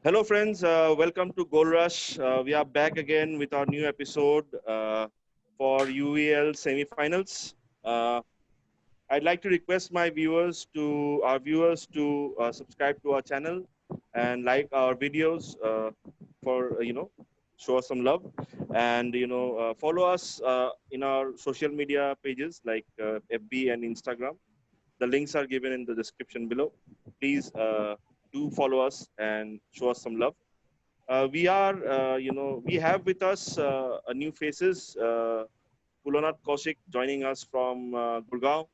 Hello, friends. Welcome to Goal Rush. We are back again with our new episode for UEL semifinals. I'd like to request our viewers to subscribe to our channel and like our videos for show us some love, and follow us in our social media pages like FB and Instagram. The links are given in the description below. Please do follow us and show us some love. We have with us a new faces. Kulonat Kaushik joining us from Gurgaon.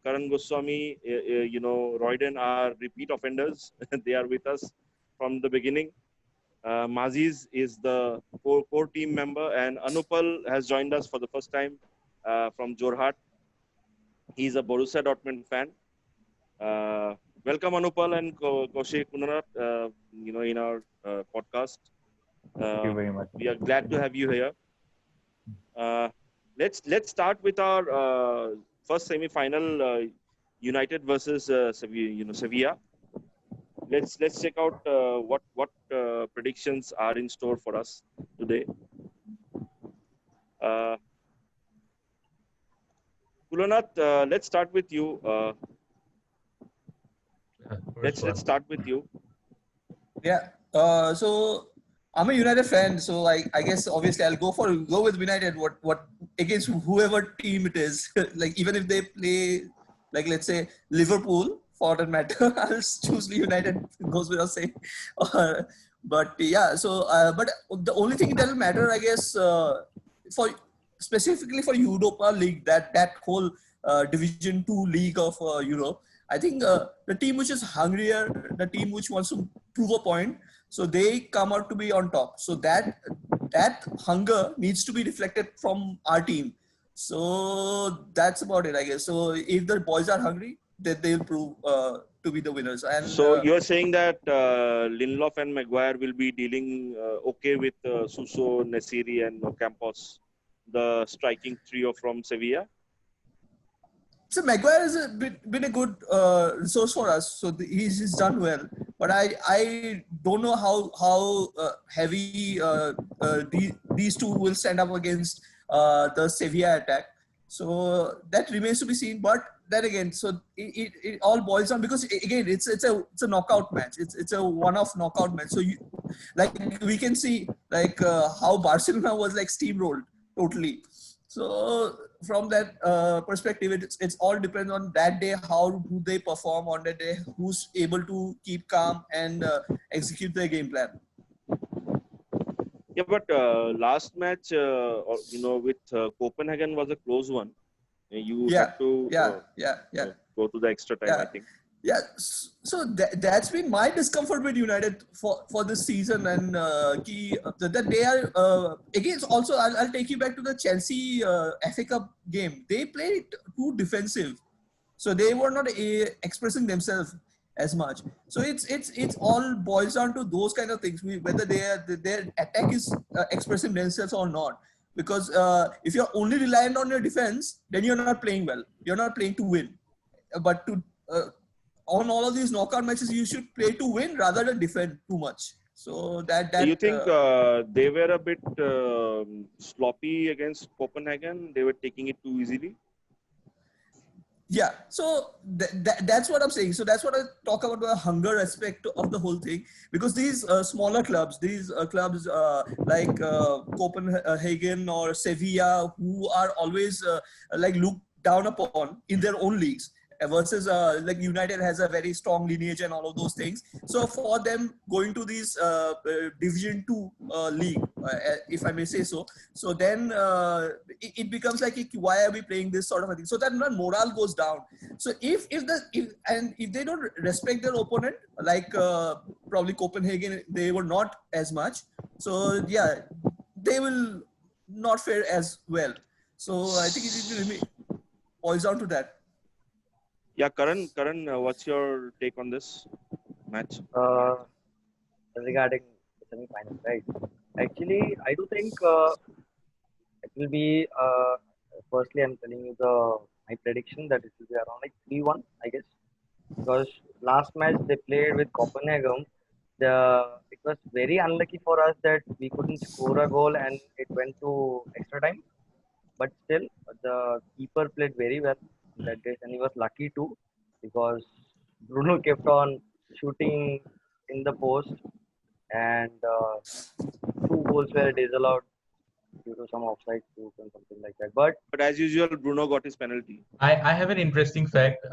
Karan Goswami, ROYDEN are repeat offenders. They are with us from the beginning. MAZIZ is the core team member, and Anupal has joined us for the first time from Jorhat. He's a Borussia Dortmund fan. Welcome, Anupal and Kaushik Kunanat, in our podcast. Thank you very much. We are glad to have you here. Let's start with our first semi-final, United versus Sevilla. Let's check out what predictions are in store for us today. Kulonat, let's start with you. Let's start with you. Yeah. So I'm a United fan, so I guess obviously I'll go with United. What against whoever team it is, like even if they play, like let's say Liverpool for that matter, I'll choose United. Goes without saying. But yeah, so but the only thing that will matter, I guess, for specifically for Europa League, that whole Division 2 league of Europe. I think the team which is hungrier, the team which wants to prove a point, so they come out to be on top. So that hunger needs to be reflected from our team. So that's about it, I guess. So if the boys are hungry, then they'll prove to be the winners. And so you're saying that Lindelof and Maguire will be dealing okay with Suso, Nesiri, and Ocampos, the striking trio from Sevilla? So Maguire has been a good resource for us. So he's done well. But I don't know how heavy these two will stand up against the Sevilla attack. So that remains to be seen. But then again, so it all boils down, because again it's a knockout match. It's a one-off knockout match. So we can see how Barcelona was like steamrolled totally. So from that perspective, it's all depends on that day. How do they perform on that day? Who's able to keep calm and execute their game plan? Yeah, but last match, with Copenhagen was a close one. You had to go to the extra time, I think. Yeah, so that's been my discomfort with United for this season, and that they are again. Also, I'll take you back to the Chelsea FA Cup game. They played too defensive, so they were not expressing themselves as much. So it's all boils down to those kind of things, whether their attack is expressing themselves or not. Because if you're only reliant on your defense, then you're not playing well. You're not playing to win, but to on all of these knockout matches, you should play to win rather than defend too much. So that you think they were a bit sloppy against Copenhagen? They were taking it too easily? Yeah, so that's what I'm saying. So that's what I talk about, the hunger aspect of the whole thing. Because these smaller clubs, like Copenhagen or Sevilla, who are always looked down upon in their own leagues, versus like United has a very strong lineage and all of those things. So for them going to these Division 2 league, if I may say so, so then it becomes like, why are we playing this sort of a thing? So that morale goes down. So if they don't respect their opponent, like probably Copenhagen, they were not as much. So yeah, they will not fare as well. So I think it boils down to that. Yeah, Karan, what's your take on this match? Regarding the semi-final, right? Actually, I do think it will be. Firstly, I'm telling you my prediction that it will be around like 3-1, I guess, because last match they played with Copenhagen. it was very unlucky for us that we couldn't score a goal and it went to extra time. But still, the keeper played very well in that case, and he was lucky too because Bruno kept on shooting in the post, and two goals were disallowed due to some offside shoot and something like that. But But as usual, Bruno got his penalty. I have an interesting fact.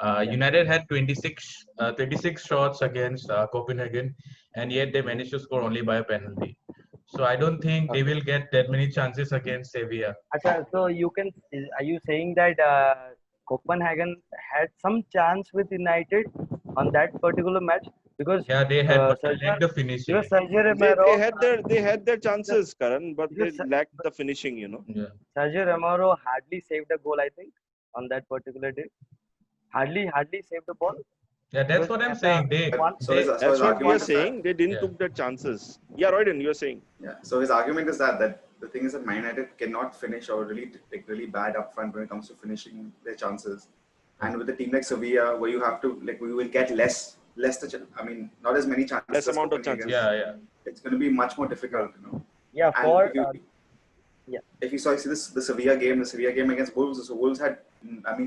United had 26 shots against Copenhagen, and yet they managed to score only by a penalty. So I don't think they will get that many chances against Sevilla. so are you saying that Copenhagen had some chance with United on that particular match? Because Yeah, they had, but they Sergio, lacked the finishing. Sergio They, Romero, they had their chances, Karan, but they because lacked the finishing, you know. Yeah. Sergio Romero hardly saved a goal, I think, on that particular day. Hardly saved the ball. Yeah, that's what I'm saying. That's what we are argument is saying. They didn't Yeah. took their chances. Yeah, Royden, you're saying. Yeah. So his argument is that the thing is that Man United cannot finish or really bad up front when it comes to finishing their chances. And with a team like Sevilla, where you have to we will get not as many chances. Less as amount of Copenhagen. chances. Yeah. It's going to be much more difficult, Yeah, And for if you see the Sevilla game against Wolves. So Wolves had,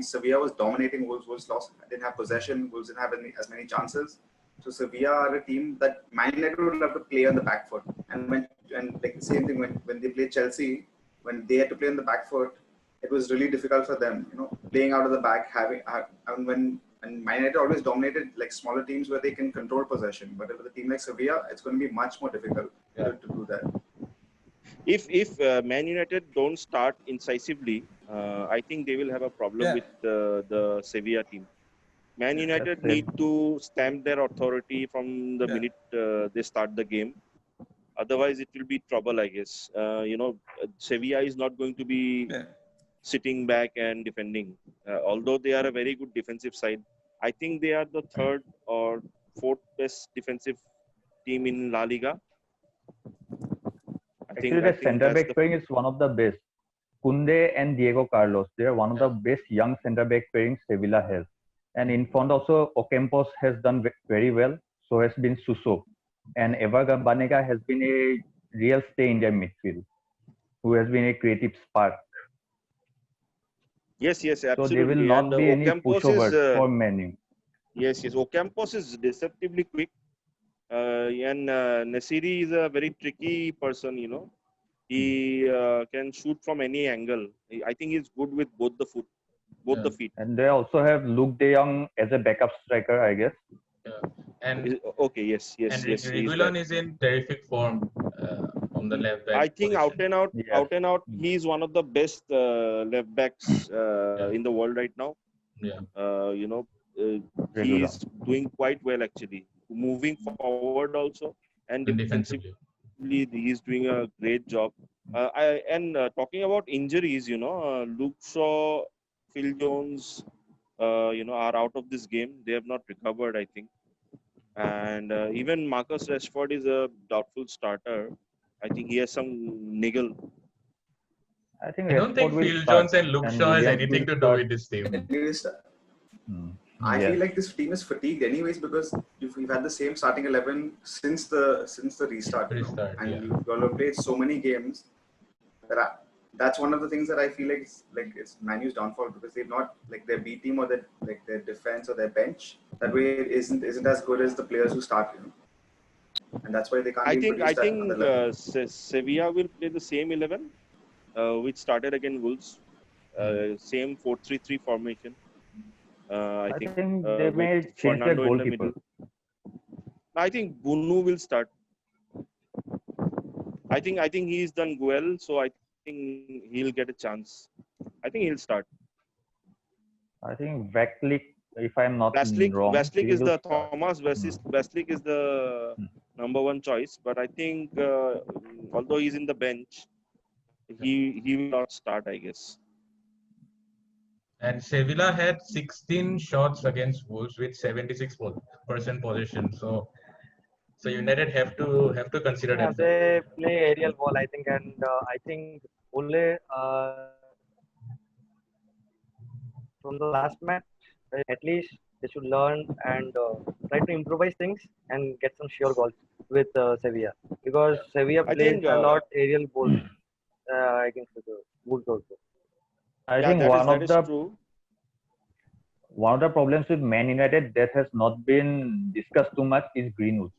Sevilla was dominating Wolves. Wolves didn't have possession. Wolves didn't have as many chances. So Sevilla are a team that Man United would have to play on the back foot. And the same thing when they played Chelsea, when they had to play on the back foot, it was really difficult for them. Playing out of the back, and Man United always dominated smaller teams where they can control possession. But with a team like Sevilla, it's going to be much more difficult to do that. If Man United don't start incisively, I think they will have a problem with the Sevilla team. Man United need to stamp their authority from the minute they start the game. Otherwise, it will be trouble, I guess. Sevilla is not going to be sitting back and defending. Although they are a very good defensive side, I think they are the third or fourth best defensive team in La Liga. Actually, the centre back pairing is one of the best. Kunde and Diego Carlos, they are one of the best young centre back pairings Sevilla has. And in front also, Ocampos has done very well. So has been Suso. And Eva Banega has been a real stay in their midfield, who has been a creative spark. Yes, absolutely. So there will not be any pushover for Manu. Yes. Ocampos is deceptively quick. And Nasiri is a very tricky person, He can shoot from any angle. I think he's good with both the feet. And they also have Luke De Jong as a backup striker, I guess. Yeah. And okay, yes. And Reguilon is in terrific form on the left back. I think position. out and out, he's one of the best left backs in the world right now. Yeah. He's doing quite well actually, moving forward also, and defensively he's doing a great job. Talking about injuries, Luke Shaw, Phil Jones, are out of this game. They have not recovered, I think. And even Marcus Rashford is a doubtful starter. I think he has some niggle. I don't think Phil Jones and Luke Shaw has anything to do with this team. I feel like this team is fatigued anyways because we've had the same starting 11 since the restart. And you've got to play so many games that's one of the things that I feel like it's Manu's downfall because they've not their B team or their defense or their bench that way isn't as good as the players who start. And that's why they can't. I think Sevilla will play the same 11 which started against Wolves. Same 4-3-3 formation. I think they may change their goalkeeper. I think Bunu will start. I think he's done well, so I think he'll get a chance. I think he'll start. I think Vaclik, if I'm not wrong, Vaclik is the Thomas Vaclik is the number one choice, but I think although he's in the bench, he will not start, I guess. And Sevilla had 16 shots against Wolves with 76% possession. So United have to consider that. They play aerial ball, I think, and I think Ole from the last match, at least they should learn and try to improvise things and get some sure goals with Sevilla, because Sevilla I plays think a lot aerial balls against the Wolves also. I yeah, think that is true. one of the problems with Man United that has not been discussed too much is Greenwood.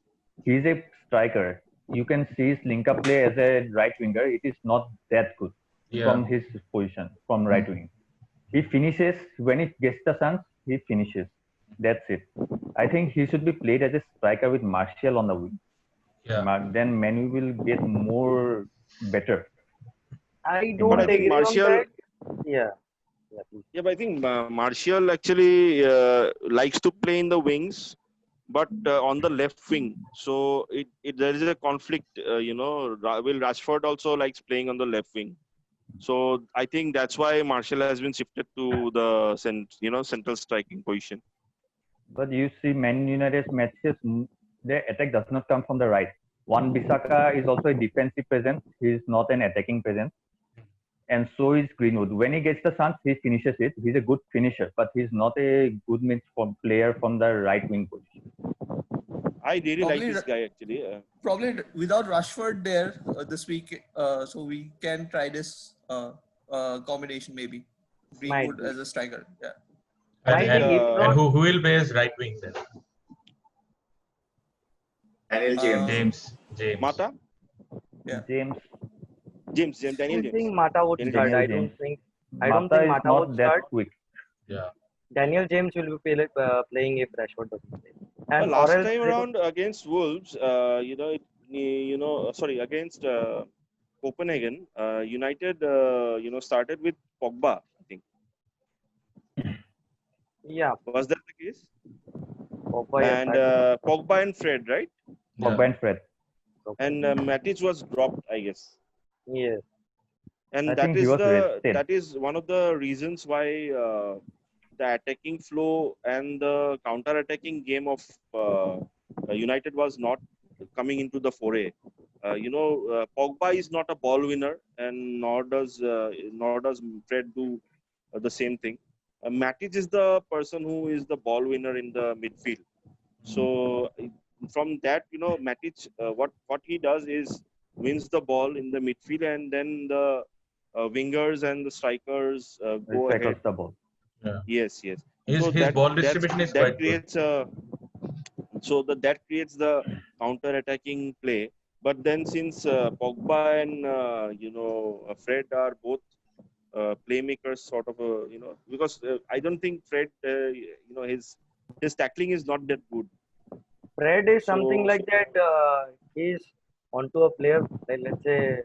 He's a striker. You can see his link-up play as a right winger. It is not that good Yeah. from his position, from right wing. He finishes when he gets the chance. He finishes. That's it. I think he should be played as a striker with Martial on the wing. Yeah. Then Manu will get more better. I But don't I think agree on Martial. that. Yeah. Yeah, please. Yeah, but I think Martial actually likes to play in the wings, but on the left wing. So there is a conflict. Will Rashford also likes playing on the left wing. So I think that's why Martial has been shifted to the central striking position. But you see, Man United's matches, their attack does not come from the right. Wan-Bissaka is also a defensive presence. He is not an attacking presence. And so is Greenwood. When he gets the chance, he finishes it. He's a good finisher, but he's not a good player from the right wing position. I really like Probably this guy actually. Probably without Rashford there this week, so we can try this combination maybe. Greenwood be. as a striker. Yeah. And, Might be, if and not- who will play as right wing then? Daniel James. James. Mata? Yeah. James. Daniel I James. think Mata would Daniel start. James. I don't think Mata is Mata not would that start. quick. Yeah. Daniel James will be playing if Rashford doesn't play. Well, And last or else time they would- around against Wolves, against Copenhagen, United, started with Pogba, I think. yeah, Was that the case? Pogba, yes, And Pogba and Fred, right? Pogba and Fred. And Matic was dropped, I guess. yes. And I that think he is was rested. that is one of the reasons why the attacking flow and the counter-attacking game of United was not coming into the foray. Pogba is not a ball winner, and nor does Fred do the same thing. Matic is the person who is the ball winner in the midfield. So from that, Matic, what he does is wins the ball in the midfield, and then the wingers and the strikers go ahead. Recycles the ball. Yes. His ball distribution is that quite creates that creates the counter-attacking play. But then since Pogba and Fred are both playmakers, sort of because I don't think Fred, his tackling is not that good. Fred is something So- like that. He's onto a player, like, let's say.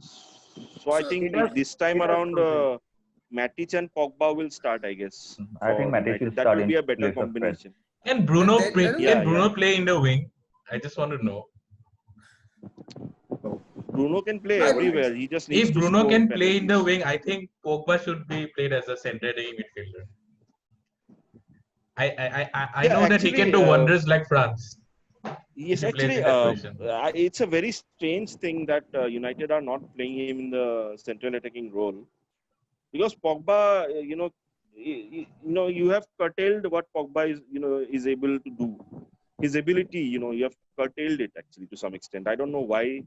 So I So think he does- this time he does around, something. Matic and Pogba will start, I guess. I think for Matic United. will That start will in be a better place of Fred. combination. Can Bruno Then- play? then- Can Bruno play in the wing? I just want to know. Bruno can play I- everywhere. He just needs If to Bruno score can play in the penalties. wing, I think Pogba should be played as a centre-attacking midfielder. I Yeah, know that he can actually, do wonders like France. Yes, He plays actually, in that position. it's a very strange thing that United are not playing him in the central attacking role, because Pogba, you have curtailed what Pogba is able to do. His ability, you have curtailed it actually to some extent. I don't know why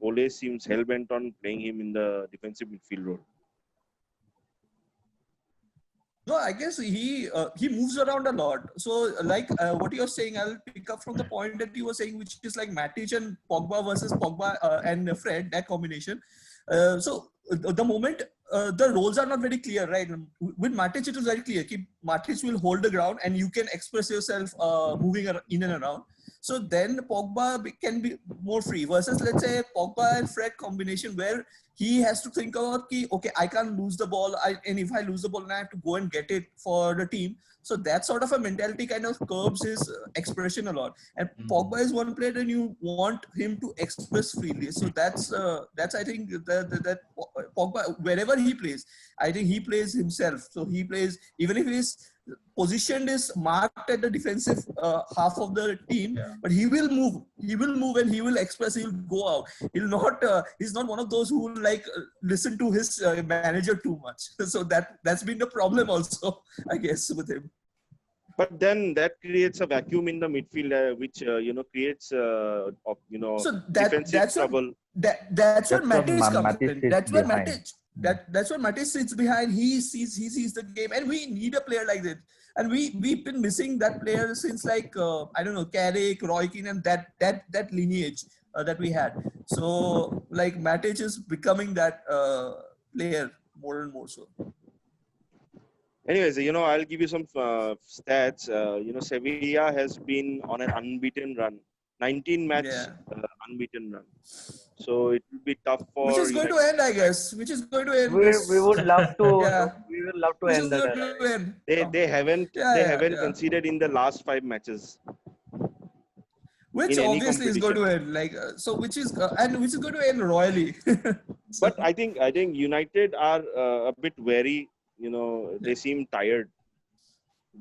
Ole seems hell bent on playing him in the defensive midfield role. No, I guess he moves around a lot. So like what you're saying, I'll pick up from the point that you were saying, which is like Matic and Pogba versus Pogba and Fred, that combination. So the moment the roles are not very clear, right? With Matic, it was very clear. Matic will hold the ground and you can express yourself moving in and around. So then Pogba can be more free versus, let's say, Pogba and Fred combination where he has to think about, okay, I can't lose the ball. And if I lose the ball, then I have to go and get it for the team. So that sort of a mentality kind of curbs his expression a lot. And Pogba is one player and you want him to express freely. So that's I think that Pogba, wherever he plays, I think he plays himself. So he plays, even if his position is marked at the defensive half of the team, but he will move and he will express, he will go out. He'll not, he's not one of those who will listen to his manager too much. So that's been the problem also, I guess, with him. But then that creates a vacuum in the midfield, which creates So defensive that's trouble. that's where That's what Matic comes Matip in. sits That's where behind. that's where Matic sits behind. He sees the game, and we need a player like that. And we've been missing that player since like I don't know, Carrick, Roy Keane, and that lineage that we had. So like Matic is becoming that player more and more so. Anyways, I'll give you some stats. Sevilla has been on an unbeaten run, 19 match unbeaten run. So it will be tough for. Which is going to end, I guess. Which is going to end. We would love to. Yeah. We would love to Which end is that. going to end. They haven't conceded in the last 5 matches. Which in any obviously is going to end, which is going to end royally. But I think United are a bit wary. They seem tired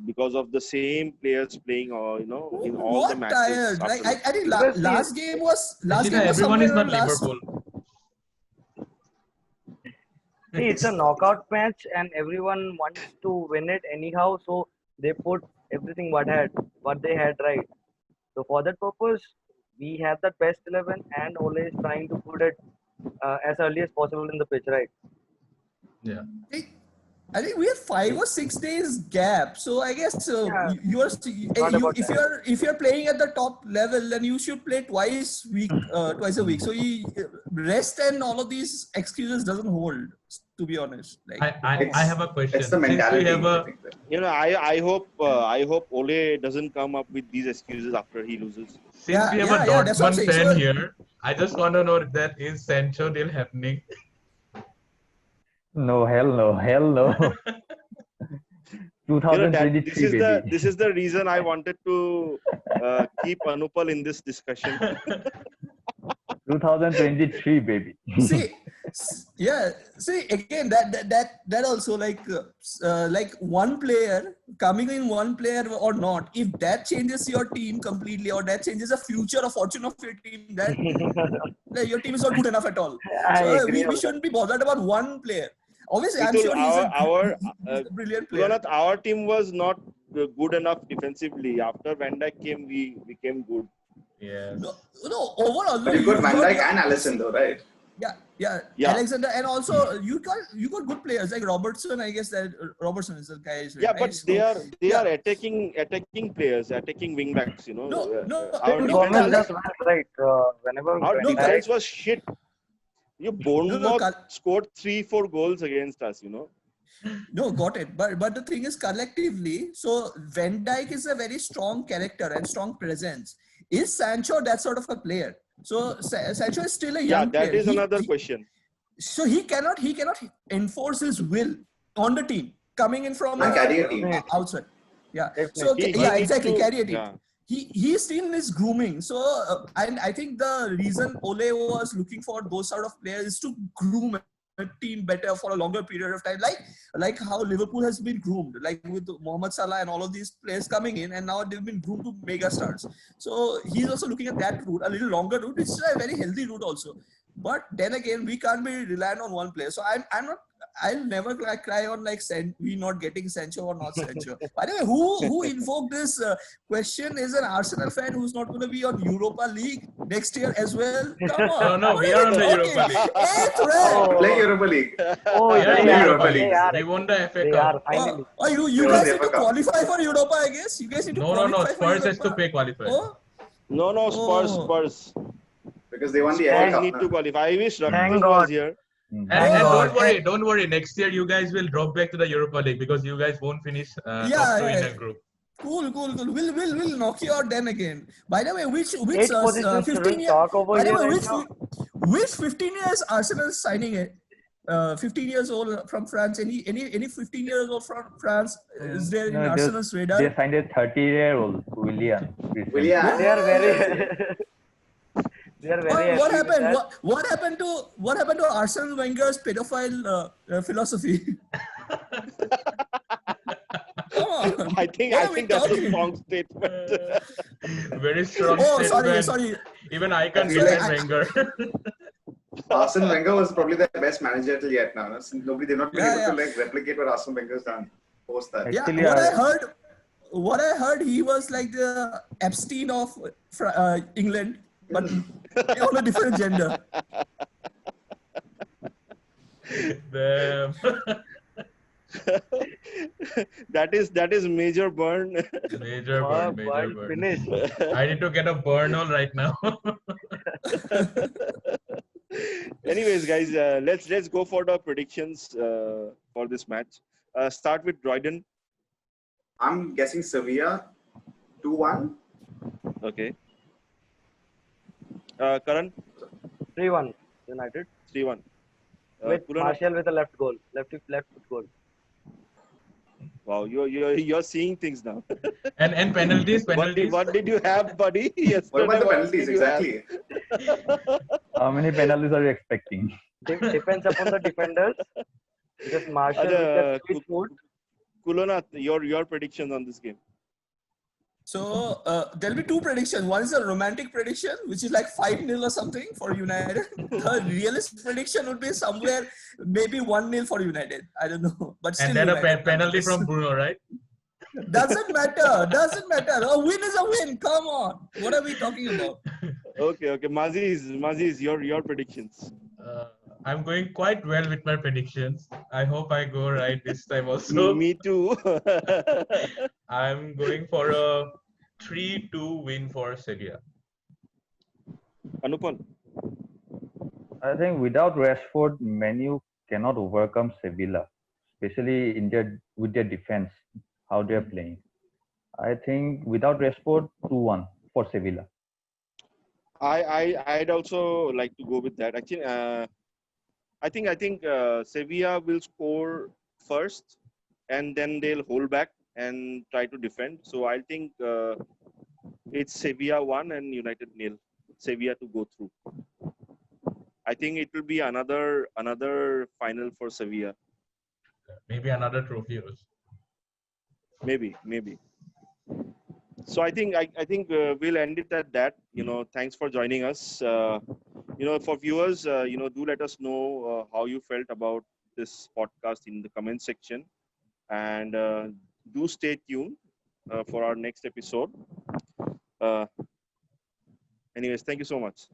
because of the same players playing, in all the matches. Tired? Like I think last game was everyone is not last. Liverpool. See, it's a knockout match, and everyone wants to win it anyhow. So they put everything what they had, right. So for that purpose, we have that best 11, and Ole is trying to put it as early as possible in the pitch, right? Yeah. I think we have 5 or 6 days gap. So I guess if you're playing at the top level, then you should play twice a week. So rest and all of these excuses doesn't hold. To be honest, I have a question. It's the mentality. I hope Ole doesn't come up with these excuses after he loses. Since we have a Dortmund fan here, I just want to know if that is Sancho deal happening. No, hell no. 2023, this is the reason I wanted to keep Anupal in this discussion. 2023, baby. See again that also like one player coming in, one player or not, if that changes your team completely, or that changes the future or fortune of your team, then your team is not good enough at all. So we shouldn't be bothered about one player. Obviously, I'm sure he's a brilliant player. Ronald, our team was not good enough defensively. After Van Dijk came, we became good. Yeah. No, overall. But you got Van Dijk and Alisson though, right? Yeah. Alexander, and also you got good players like Robertson. I guess that Robertson is the guy. Yeah, right? But they are attacking players, attacking wing backs. Right. Whenever our defense was shit. Bournemouth scored 3-4 goals against us. No, got it. But the thing is, collectively, so Van Dijk is a very strong character and strong presence. Is Sancho that sort of a player? So Sancho is still a young player. Yeah, that is another question. So he cannot enforce his will on the team coming in from outside. Yeah. So exactly, carry a team. Yeah. He's still in his grooming. So and I think the reason Ole was looking for those sort of players is to groom a team better for a longer period of time, like how Liverpool has been groomed, like with Mohamed Salah and all of these players coming in, and now they've been groomed to mega stars. So he's also looking at that route, a little longer route, which is a very healthy route also. But then again, we can't be reliant on one player. So I'll never cry on we not getting Sancho or not Sancho. By the way, who invoked this question is an Arsenal fan who's not going to be on Europa League next year as well. Come on. No, we are on the Europa League. Play Europa League. Europa League. We won the FA Cup. You guys need to qualify for Europa, I guess. You guys need to qualify for Spurs Europa. has to pay qualifier. Oh? No, Spurs. Because they won the FA Cup. Need to qualify. I wish Rakhi was here. And don't worry. Next year you guys will drop back to the Europa League because you guys won't finish top 2 in a group. Cool. We'll knock you out then again. By the way, which 15 years? By the way, which 15 years Arsenal is signing it? 15 years old from France. Any 15 years old from France is there in Arsenal's radar? They signed a 30-year-old Willian. They are very. What happened? What happened to Arsene Wenger's pedophile philosophy? Come on. I think that's a strong statement. Very strong statement. Sorry. Even I can defend Wenger. Arsene Wenger was probably the best manager till yet now. They've not been able to replicate what Arsene Wenger's done post that. Yeah, what I heard, he was like the Epstein of England, but on a different gender. Damn. that is major burn. Major burn, major World burn. finish. I need to get a burn all right now. Anyways, guys, let's go for the predictions for this match. Start with Royden. I'm guessing Sevilla 2-1. Okay. Karan, 3-1 United. 3-1. With Kulana? Martial with a left goal. Left foot goal. Wow, you're seeing things now. And penalties. What did you have, buddy? Yesterday, What about the penalties did you have? exactly? How many penalties are you expecting? Depends upon the defenders. Because Martial with that sweet foot. Kulana, your predictions on this game. So there'll be two predictions. One is a romantic prediction, which is like 5-0 or something for United. The realist prediction would be somewhere maybe 1-0 for United. I don't know, but still. And then a United penalty from Bruno, right? Doesn't matter. Doesn't matter. A win is a win. Come on. What are we talking about? Okay. MAZIZ, your predictions. I'm going quite well with my predictions. I hope I go right this time also. Me too. I'm going for a 3-2 win for Sevilla. Anupam. I think without Rashford, Manu cannot overcome Sevilla, especially with their defense, how they're playing. I think without Rashford, 2-1 for Sevilla. I'd also like to go with that. Actually, I think Sevilla will score first, and then they'll hold back and try to defend. So I think it's Sevilla 1 and United 0. Sevilla to go through. I think it will be another final for Sevilla. Maybe another trophy also. Maybe. So I think we'll end it at that. Thanks for joining us. For viewers, do let us know how you felt about this podcast in the comment section, and do stay tuned for our next episode. Anyways, thank you so much.